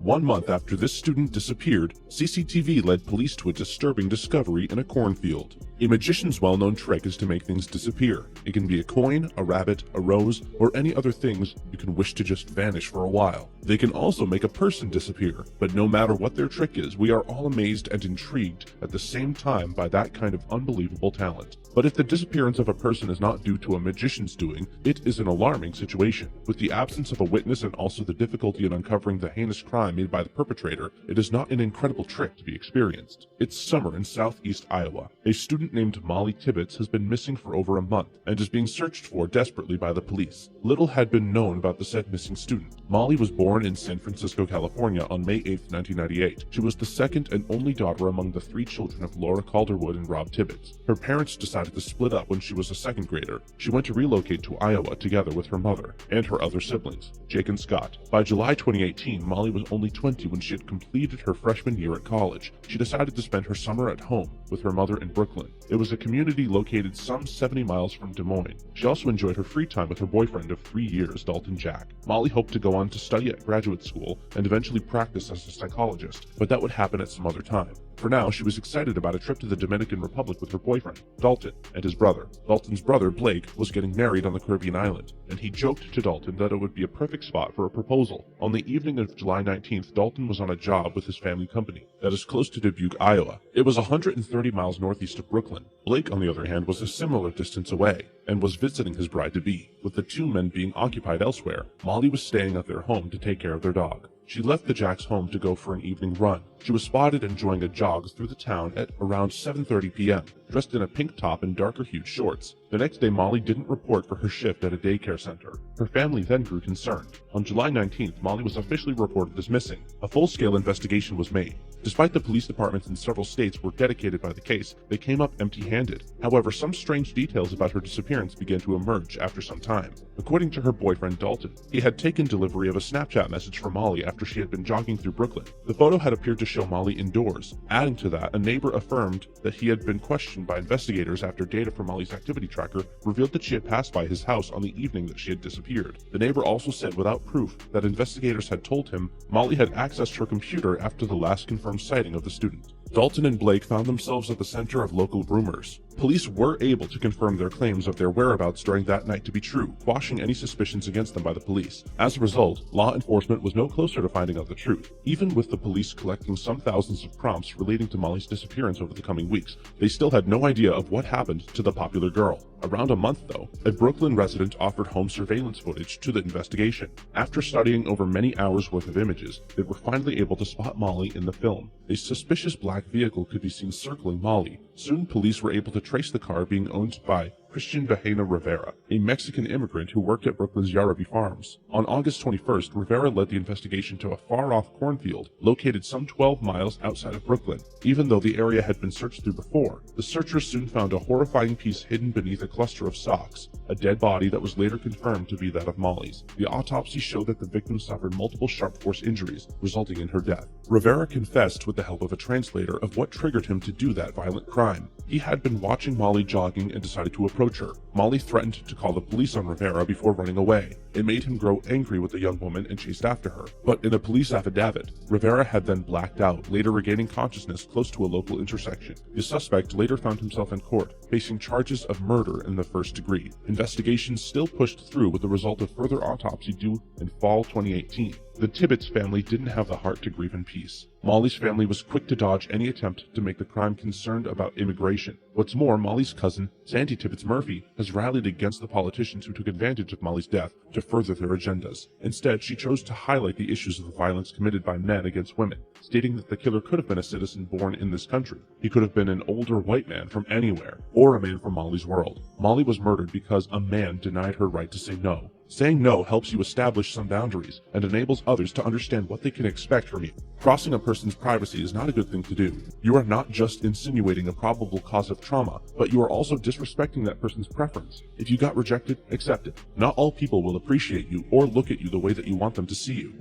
1 month after this student disappeared, CCTV led police to a disturbing discovery in a cornfield. A magician's well-known trick is to make things disappear. It can be a coin, a rabbit, a rose, or any other things you can wish to just vanish for a while. They can also make a person disappear, but no matter what their trick is, we are all amazed and intrigued at the same time by that kind of unbelievable talent. But if the disappearance of a person is not due to a magician's doing, it is an alarming situation. With the absence of a witness and also the difficulty in uncovering the heinous crime made by the perpetrator, it is not an incredible trick to be experienced. It's summer in southeast Iowa. A student named Molly Tibbetts has been missing for over a month and is being searched for desperately by the police. Little had been known about the said missing student. Molly was born in San Francisco, California on May 8, 1998. She was the second and only daughter among the 3 children of Laura Calderwood and Rob Tibbetts. Her parents decided to split up when she was a second grader. She went to relocate to Iowa together with her mother and her other siblings, Jake and Scott. By July 2018, Molly was only 20 when she had completed her freshman year at college. She decided to spend her summer at home with her mother in Brooklyn. It was a community located some 70 miles from Des Moines. She also enjoyed her free time with her boyfriend of 3 years, Dalton Jack. Molly hoped to go on to study at graduate school and eventually practice as a psychologist, but that would happen at some other time. For now, she was excited about a trip to the Dominican Republic with her boyfriend, Dalton, and his brother. Dalton's brother, Blake, was getting married on the Caribbean island, and he joked to Dalton that it would be a perfect spot for a proposal. On the evening of July 19th, Dalton was on a job with his family company that is close to Dubuque, Iowa. It was 130 miles northeast of Brooklyn. Blake, on the other hand, was a similar distance away and was visiting his bride-to-be. With the 2 men being occupied elsewhere, Molly was staying at their home to take care of their dog. She left the Jacks' home to go for an evening run. She was spotted enjoying a jog through the town at around 7:30 p.m., dressed in a pink top and darker-hued shorts. The next day, Molly didn't report for her shift at a daycare center. Her family then grew concerned. On July 19th, Molly was officially reported as missing. A full-scale investigation was made. Despite the police departments in several states were dedicated by the case, they came up empty-handed. However, some strange details about her disappearance began to emerge after some time. According to her boyfriend Dalton, he had taken delivery of a Snapchat message from Molly after she had been jogging through Brooklyn. The photo had appeared to show Molly indoors. Adding to that, a neighbor affirmed that he had been questioned by investigators after data from Molly's activity tracker revealed that she had passed by his house on the evening that she had disappeared. The neighbor also said without proof that investigators had told him Molly had accessed her computer after the last confirmed sighting of the student. Dalton and Blake found themselves at the center of local rumors. Police were able to confirm their claims of their whereabouts during that night to be true, quashing any suspicions against them by the police. As a result, law enforcement was no closer to finding out the truth. Even with the police collecting some thousands of prompts relating to Molly's disappearance over the coming weeks, they still had no idea of what happened to the popular girl. Around a month, though, a Brooklyn resident offered home surveillance footage to the investigation. After studying over many hours worth of images, they were finally able to spot Molly in the film. A suspicious black vehicle could be seen circling Molly. Soon, police were able to trace the car being owned by Christian Bahena Rivera, a Mexican immigrant who worked at Brooklyn's Yarrowby Farms. On August 21st, Rivera led the investigation to a far-off cornfield located some 12 miles outside of Brooklyn. Even though the area had been searched through before, the searchers soon found a horrifying piece hidden beneath a cluster of socks, a dead body that was later confirmed to be that of Molly's. The autopsy showed that the victim suffered multiple sharp force injuries, resulting in her death. Rivera confessed with the help of a translator of what triggered him to do that violent crime. He had been watching Molly jogging and decided to approach her. Molly threatened to call the police on Rivera before running away. It made him grow angry with the young woman and chased after her. But in a police affidavit, Rivera had then blacked out, later regaining consciousness close to a local intersection. The suspect later found himself in court, facing charges of murder in the first degree. Investigations still pushed through with the result of further autopsy due in fall 2018. The Tibbetts family didn't have the heart to grieve in peace. Molly's family was quick to dodge any attempt to make the crime concerned about immigration. What's more, Molly's cousin, Sandy Tibbetts Murphy, has rallied against the politicians who took advantage of Molly's death to further their agendas. Instead, she chose to highlight the issues of the violence committed by men against women, stating that the killer could have been a citizen born in this country. He could have been an older white man from anywhere, or a man from Molly's world. Molly was murdered because a man denied her right to say no. Saying no helps you establish some boundaries and enables others to understand what they can expect from you. Crossing a person's privacy is not a good thing to do. You are not just insinuating a probable cause of trauma, but you are also disrespecting that person's preference. If you got rejected, accept it. Not all people will appreciate you or look at you the way that you want them to see you.